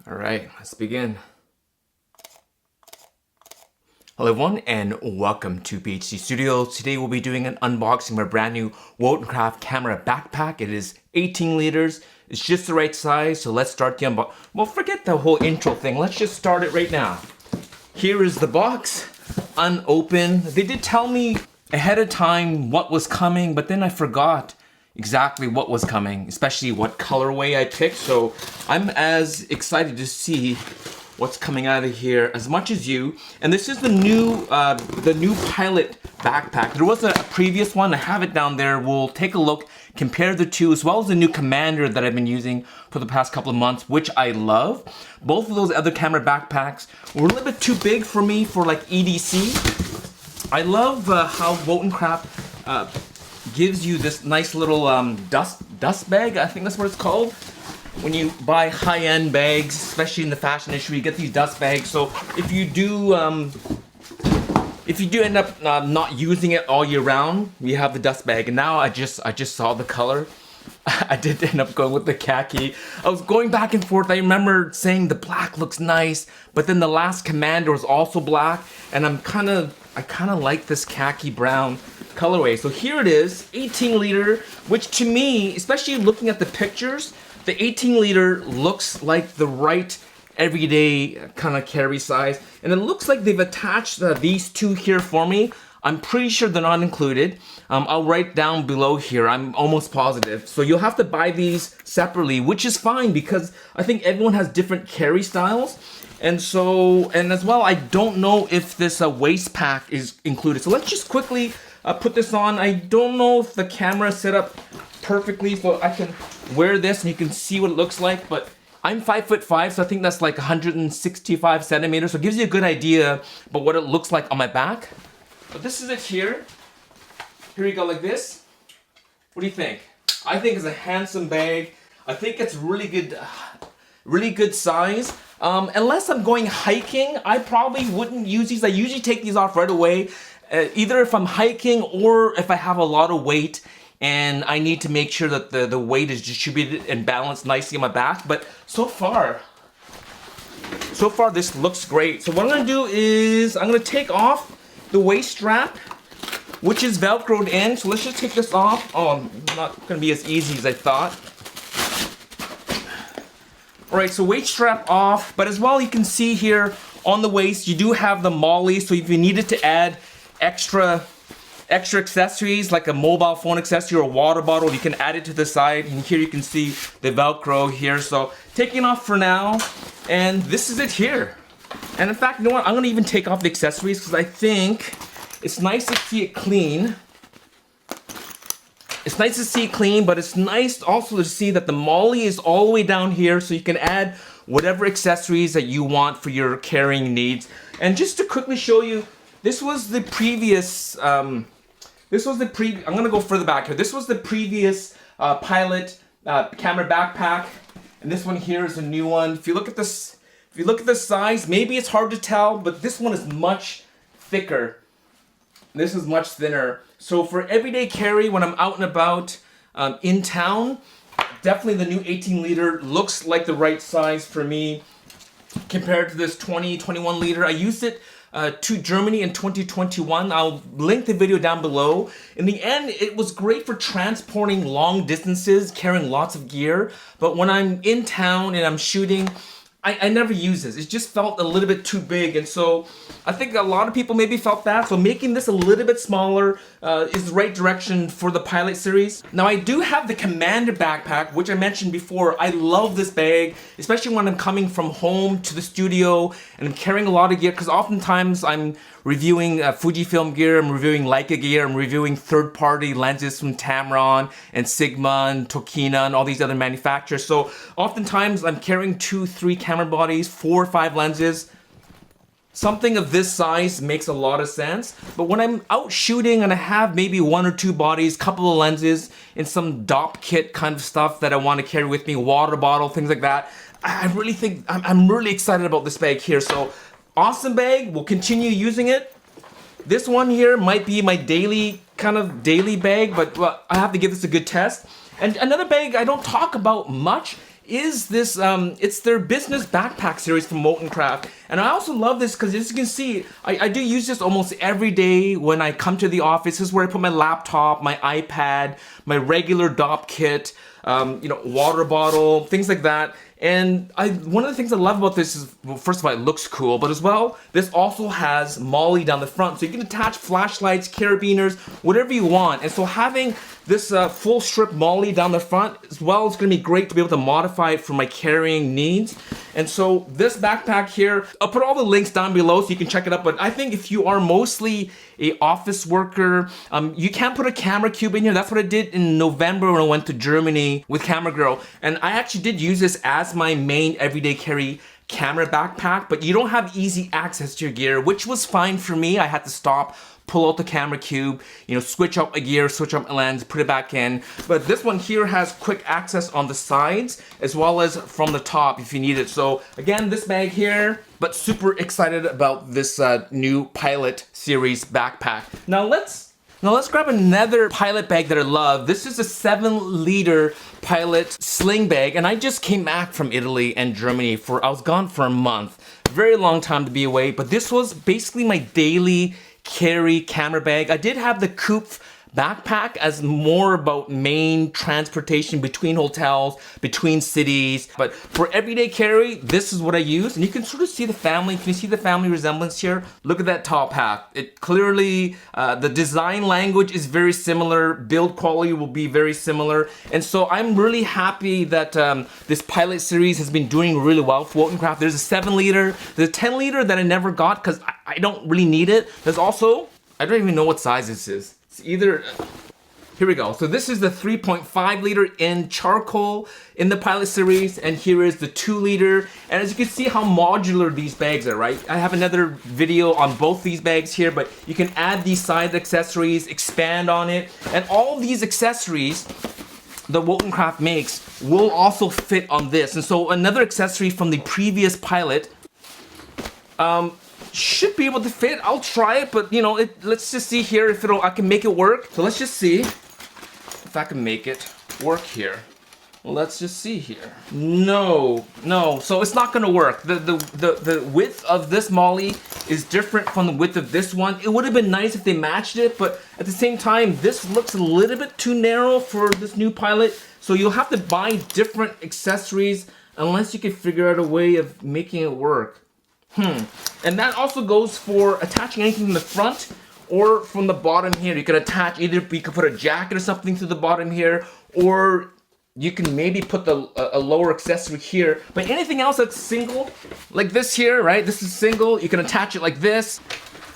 All right, let's begin. Hello everyone and welcome to BHC Studios. Today we'll be doing an unboxing of our brand new Wotancraft camera backpack. It is 18 liters. It's just the right size, so let's start the unboxing. Well, forget the whole intro thing. Let's just start it right now. Here is the box, unopened. They did tell me ahead of time what was coming, but then I forgot exactly what was coming, especially what colorway I picked. So I'm as excited to see what's coming out of here as much as you. And this is the new Pilot backpack. There was a previous one. I have it down there. We'll take a look, compare the two, as well as the new Commander that I've been using for the past couple of months, which I love. Both of those other camera backpacks were a little bit too big for me for like EDC. I love how Wotancraft gives you this nice little dust bag. I think that's what it's called. When you buy high-end bags, especially in the fashion industry, you get these dust bags. So if you do end up not using it all year round, you have the dust bag. And now I just saw the color. I did end up going with the khaki. I was going back and forth. I remember saying the black looks nice, but then the last Commander was also black, and I kind of like this khaki brown colorway. So here it is, 18 liter, which to me, especially looking at the pictures, the 18 liter looks like the right everyday kind of carry size. And it looks like they've attached these two here for me. I'm pretty sure they're not included. I'll write down below here, I'm almost positive. So you'll have to buy these separately, which is fine because I think everyone has different carry styles. And as well, I don't know if this waist pack is included. So let's just quickly put this on. I don't know if the camera is set up perfectly so I can wear this and you can see what it looks like, but I'm 5'5", so I think that's like 165 centimeters. So it gives you a good idea about what it looks like on my back. But this is it here. Here you go, like this. What do you think? I think it's a handsome bag. I think it's really good size. Unless I'm going hiking, I probably wouldn't use these. I usually take these off right away, either if I'm hiking or if I have a lot of weight and I need to make sure that the weight is distributed and balanced nicely on my back. But so far this looks great. So what I'm gonna do is I'm gonna take off the waist strap, which is Velcroed in. So let's just take this off. Oh, not gonna be as easy as I thought. All right, so waist strap off, but as well you can see here on the waist, you do have the MOLLE, so if you needed to add extra accessories like a mobile phone accessory or a water bottle, you can add it to the side. And here you can see the Velcro here. So taking off for now, and this is it here. And in fact, you know what? I'm gonna even take off the accessories because I think it's nice to see it clean. It's nice to see it clean, but it's nice also to see that the MOLLE is all the way down here, so you can add whatever accessories that you want for your carrying needs. And just to quickly show you, this was the previous, I'm gonna go further back here. This was the previous Pilot camera backpack, and this one here is a new one. If you look at this, size, maybe it's hard to tell, but this one is much thicker. This is much thinner. So for everyday carry, when I'm out and about in town, definitely the new 18 liter looks like the right size for me compared to this 21 liter. I used it to Germany in 2021. I'll link the video down below. In the end, it was great for transporting long distances, carrying lots of gear. But when I'm in town and I'm shooting, I never use this. It just felt a little bit too big, and so I think a lot of people maybe felt that. So making this a little bit smaller is the right direction for the Pilot series. Now I do have the Commander backpack, which I mentioned before. I love this bag, especially when I'm coming from home to the studio and I'm carrying a lot of gear, because oftentimes I'm reviewing Fujifilm gear, I'm reviewing Leica gear, I'm reviewing third-party lenses from Tamron and Sigma and Tokina and all these other manufacturers. So oftentimes I'm carrying 2-3 camera bodies, 4 or 5 lenses. Something of this size makes a lot of sense, but when I'm out shooting and I have maybe 1 or 2 bodies, couple of lenses, and some DOP kit kind of stuff that I want to carry with me, water bottle, things like that, I really think, I'm really excited about this bag here. So awesome bag, we'll continue using it. This one here might be my daily bag, but well, I have to give this a good test. And another bag I don't talk about much is this, it's their business backpack series from Wotancraft. And I also love this because as you can see, I do use this almost every day when I come to the office. This is where I put my laptop, my iPad, my regular DOP kit, you know, water bottle, things like that. And one of the things I love about this is, well, first of all, it looks cool, but as well, this also has MOLLE down the front. So you can attach flashlights, carabiners, whatever you want. And so having this full strip MOLLE down the front as well is going to be great to be able to modify it for my carrying needs. And so this backpack here, I'll put all the links down below so you can check it out. But I think if you are mostly a office worker, you can put a camera cube in here. That's what I did in November when I went to Germany with Camera Girl. And I actually did use this as my main everyday carry camera backpack, but you don't have easy access to your gear, which was fine for me. I had to stop, pull out the camera cube, you know, switch out my gear, switch out my lens, put it back in. But this one here has quick access on the sides as well as from the top if you need it. So again, this bag here, but super excited about this new Pilot series backpack. Now let's grab another Pilot bag that I love. This is a 7-liter Pilot sling bag, and I just came back from Italy and Germany I was gone for a month. Very long time to be away, but this was basically my daily carry camera bag. I did have the coupe backpack as more about main transportation between hotels, between cities. But for everyday carry, this is what I use. And you can sort of see the family. Can you see the family resemblance here? Look at that top half. It clearly, the design language is very similar. Build quality will be very similar. And so I'm really happy that this Pilot series has been doing really well for Wotancraft. There's a 7-liter, there's a 10-liter that I never got because I don't really need it. There's also, I don't even know what size this is. It's either, here we go. So this is the 3.5-liter in charcoal in the Pilot series, and here is the 2-liter. And as you can see how modular these bags are, right? I have another video on both these bags here, but you can add these side accessories, expand on it, and all these accessories the Wotancraft makes will also fit on this. And so another accessory from the previous Pilot, should be able to fit. I'll try it, but you know, let's just see here if I can make it work. So let's just see if I can make it work here. Let's just see here. No, so it's not gonna work. The width of this MOLLE is different from the width of this one. It would have been nice if they matched it, but at the same time, this looks a little bit too narrow for this new Pilot. So you'll have to buy different accessories unless you can figure out a way of making it work. And that also goes for attaching anything from the front or from the bottom here. You can attach either, you could put a jacket or something to the bottom here, or you can maybe put a lower accessory here. But anything else that's single, like this here, right? This is single. You can attach it like this.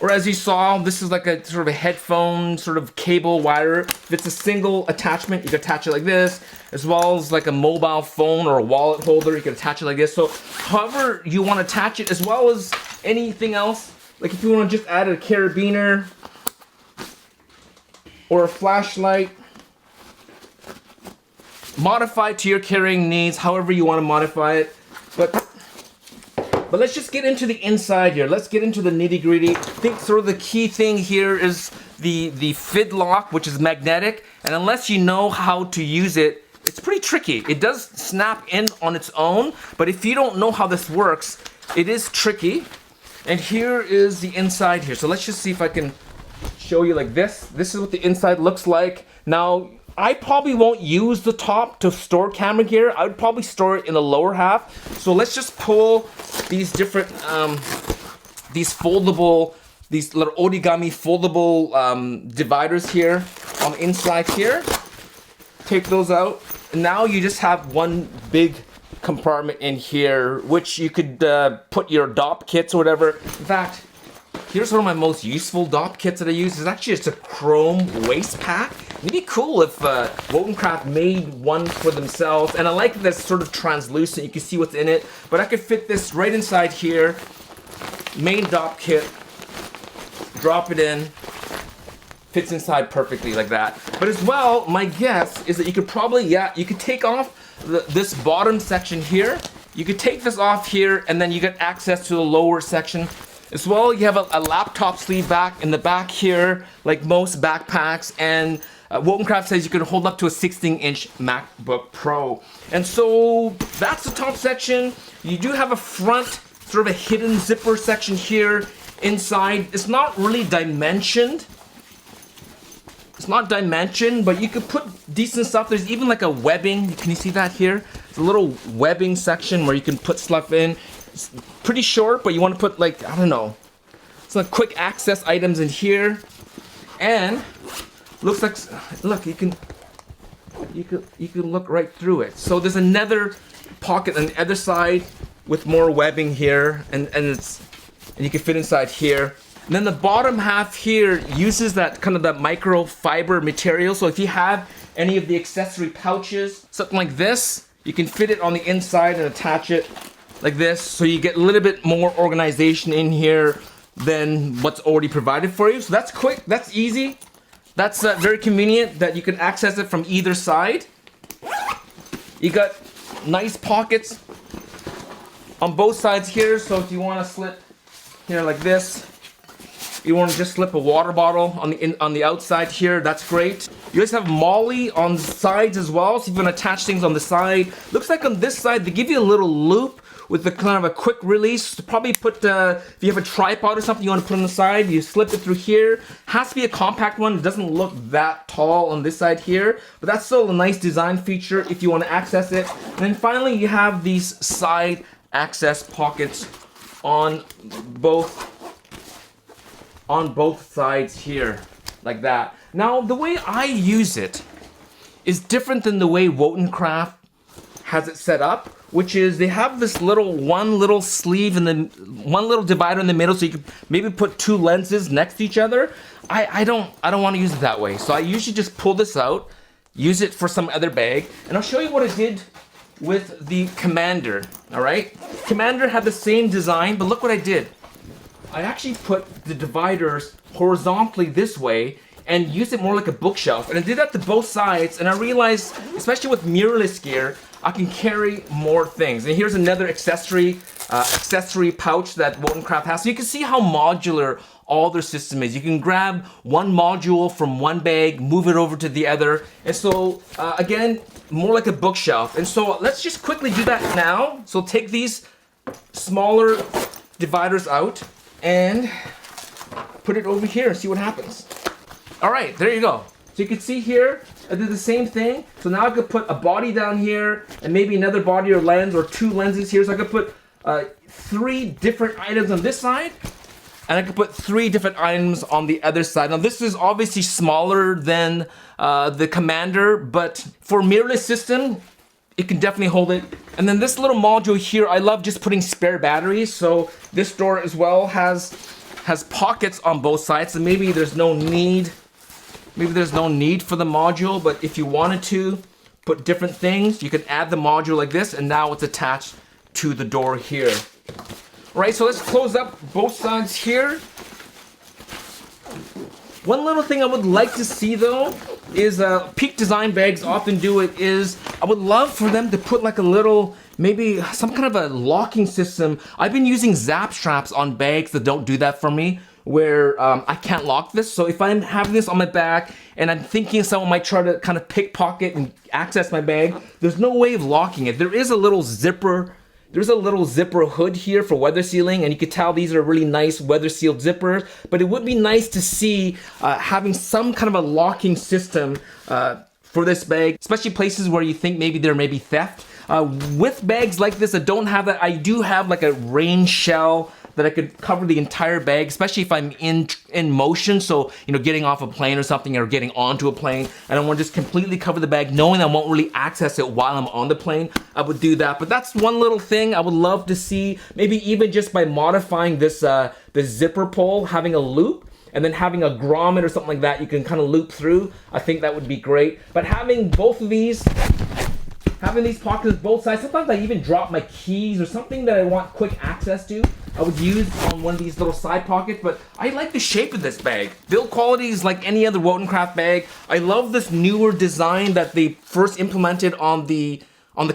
Or as you saw, this is like a sort of a headphone, sort of cable wire. If it's a single attachment, you can attach it like this, as well as like a mobile phone or a wallet holder, you can attach it like this. So however you want to attach it, as well as anything else, like if you want to just add a carabiner or a flashlight, modify it to your carrying needs, however you want to modify it. But let's just get into the inside here. Let's get into the nitty-gritty. I think sort of the key thing here is the FID lock, which is magnetic. And unless you know how to use it, it's pretty tricky. It does snap in on its own, but if you don't know how this works, it is tricky. And here is the inside here. So let's just see if I can show you like this. This is what the inside looks like. Now, I probably won't use the top to store camera gear. I would probably store it in the lower half. So let's just pull these different, these foldable, these little origami foldable dividers here on the inside here. Take those out. And now you just have one big compartment in here, which you could put your DOP kits or whatever. In fact, here's one of my most useful DOP kits that I use. It's actually just a chrome waist pack. It'd be cool if Wotancraft made one for themselves. And I like this sort of translucent, you can see what's in it. But I could fit this right inside here. Main DOP kit. Drop it in. Fits inside perfectly like that. But as well, my guess is that you could probably, you could take off this bottom section here. You could take this off here and then you get access to the lower section. As well, you have a laptop sleeve back in the back here, like most backpacks, and Wotancraft says you can hold up to a 16-inch MacBook Pro. And so that's the top section. You do have a front, sort of a hidden zipper section here inside. It's not really dimensioned. It's not dimensioned, but you could put decent stuff. There's even like a webbing. Can you see that here? It's a little webbing section where you can put stuff in. It's pretty short, but you want to put like, I don't know, some quick access items in here. And looks like, look, you can look right through it. So there's another pocket on the other side with more webbing here, and you can fit inside here. And then the bottom half here uses that kind of that microfiber material. So if you have any of the accessory pouches, something like this, you can fit it on the inside and attach it like this. So you get a little bit more organization in here than what's already provided for you. So that's quick, that's easy. That's very convenient that you can access it from either side. You got nice pockets on both sides here. So if you want to slip here like this, you want to just slip a water bottle on the outside here, that's great. You guys have MOLLE on the sides as well, so you can attach things on the side. Looks like on this side, they give you a little loop with the kind of a quick release to probably put, if you have a tripod or something you want to put on the side, you slip it through here. Has to be a compact one, it doesn't look that tall on this side here, but that's still a nice design feature if you want to access it. And then finally, you have these side access pockets on both sides here, like that. Now, the way I use it is different than the way Wotancraft has it set up, which is they have this one little sleeve and then one little divider in the middle, so you can maybe put two lenses next to each other. I don't want to use it that way, so I usually just pull this out, use it for some other bag, and I'll show you what I did with the Commander. All right, Commander had the same design, but look what I did. I actually put the dividers horizontally this way and used it more like a bookshelf. And I did that to both sides, and I realized, especially with mirrorless gear, I can carry more things. And here's another accessory pouch that Wotancraft has. So you can see how modular all their system is. You can grab one module from one bag, move it over to the other. And so, again, more like a bookshelf. And so let's just quickly do that now. So take these smaller dividers out and put it over here and see what happens. All right, there you go. So you can see here, I did the same thing. So now I could put a body down here and maybe another body or lens or two lenses here. So I could put 3 different items on this side, and I could put 3 different items on the other side. Now this is obviously smaller than the Commander, but for mirrorless system, it can definitely hold it. And then this little module here, I love just putting spare batteries. So this door as well has pockets on both sides. So maybe there's no need for the module, but if you wanted to put different things, you can add the module like this, and now it's attached to the door here. All right, so let's close up both sides here. One little thing I would like to see though is Peak Design bags often do it is I would love for them to put like a little, maybe some kind of a locking system. I've been using zap straps on bags that don't do that for me, where I can't lock this. So if I'm having this on my back and I'm thinking someone might try to kind of pickpocket and access my bag, there's no way of locking it. There is a little zipper. There's a little zipper hood here for weather sealing, and you can tell these are really nice weather sealed zippers, but it would be nice to see having some kind of a locking system for this bag, especially places where you think maybe there may be theft. With bags like this that don't have that, I do have like a rain shell that I could cover the entire bag, especially if I'm in motion. So, you know, getting off a plane or something, or getting onto a plane, and I want to just completely cover the bag, knowing I won't really access it while I'm on the plane, I would do that. But that's one little thing I would love to see, maybe even just by modifying this the zipper pull, having a loop, and then having a grommet or something like that, you can kind of loop through. I think that would be great. But having both of these, having these pockets both sides, sometimes I even drop my keys or something that I want quick access to, I would use on one of these little side pockets. But I like the shape of this bag. Build quality is like any other Wotancraft bag. I love this newer design that they first implemented on the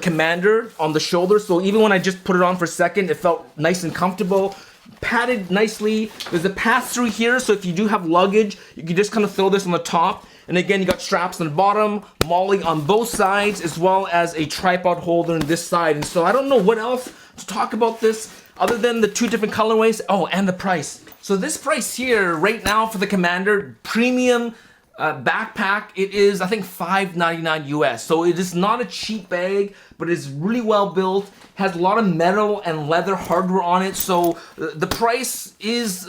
Commander, on the shoulder. So even when I just put it on for a second, it felt nice and comfortable. Padded nicely. There's a pass-through here, so if you do have luggage, you can just kind of throw this on the top And again, you got straps on the bottom, MOLLE on both sides, as well as a tripod holder on this side. And so I don't know what else to talk about this other than the two different colorways. Oh, and the price. So this price here right now for the Commander premium backpack, it is I think $5.99 US. So it is not a cheap bag, but it's really well built, has a lot of metal and leather hardware on it. So the price is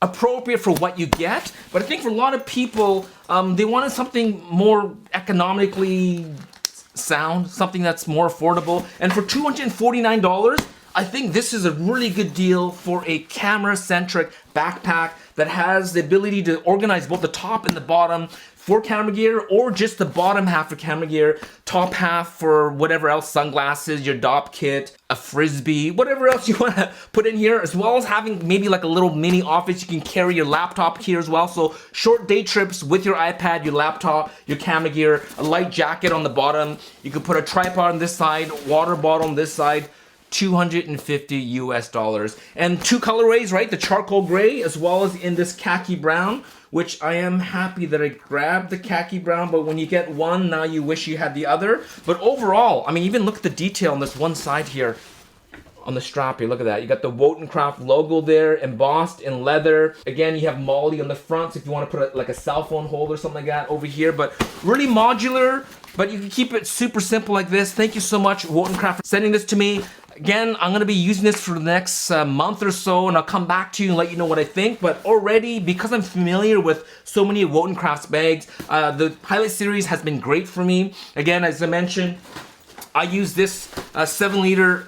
appropriate for what you get. But I think for a lot of people, they wanted something more economically sound, something that's more affordable. And for $249, I think this is a really good deal for a camera-centric backpack that has the ability to organize both the top and the bottom for camera gear, or just the bottom half for camera gear, top half for whatever else, sunglasses, your DOP kit, a frisbee, whatever else you want to put in here, as well as having maybe like a little mini office. You can carry your laptop here as well. So short day trips with your iPad, your laptop, your camera gear, a light jacket on the bottom. You can put a tripod on this side, water bottle on this side. $250 US. And two colorways, right? The charcoal gray as well as in this khaki brown, which I am happy that I grabbed the khaki brown, but when you get one, now you wish you had the other. But overall, I mean, even look at the detail on this one side here on the strap here. Look at that. You got the Wotancraft logo there embossed in leather. Again, you have MOLLE on the front, so if you want to put like a cell phone holder or something like that over here, but really modular, but you can keep it super simple like this. Thank you so much, Wotancraft, for sending this to me. Again, I'm going to be using this for the next month or so, and I'll come back to you and let you know what I think. But already, because I'm familiar with so many of Wotancraft's bags, the Pilot series has been great for me. Again, as I mentioned, I use this 7-liter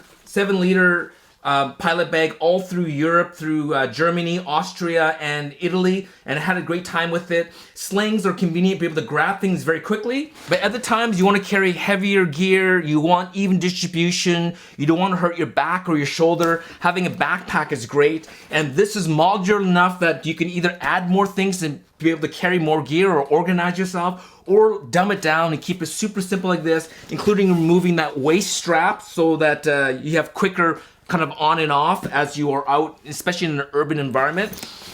Pilot bag all through Europe, through Germany, Austria, and Italy, and I had a great time with it. Slings are convenient, be able to grab things very quickly, but other times you want to carry heavier gear, you want even distribution, you don't want to hurt your back or your shoulder. Having a backpack is great, and this is modular enough that you can either add more things and be able to carry more gear or organize yourself, or dumb it down and keep it super simple like this, including removing that waist strap so that you have quicker kind of on and off as you are out, especially in an urban environment.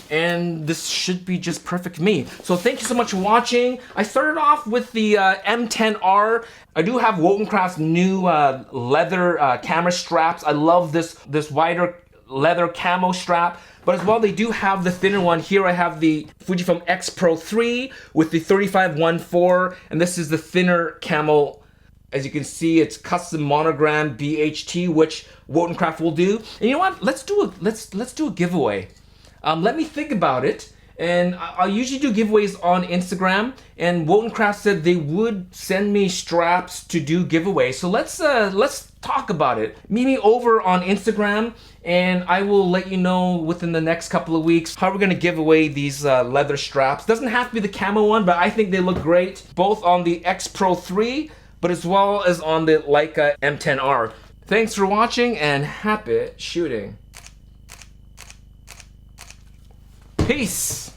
And this should be just perfect for me. So thank you so much for watching. I started off with the M10R. I do have Wotancraft's new leather camera straps. I love this wider leather camo strap. But as well, they do have the thinner one. Here I have the Fujifilm X Pro 3 with the 3514, and this is the thinner camo. As you can see, it's custom monogram BHT, which Wotancraft will do. And you know what? Let's do a giveaway. Let me think about it. And I usually do giveaways on Instagram, and Wotancraft said they would send me straps to do giveaways. So let's talk about it. Meet me over on Instagram, and I will let you know within the next couple of weeks how we're gonna give away these leather straps. Doesn't have to be the camo one, but I think they look great, both on the X Pro 3, but as well as on the Leica M10R. Thanks for watching, and happy shooting. Peace.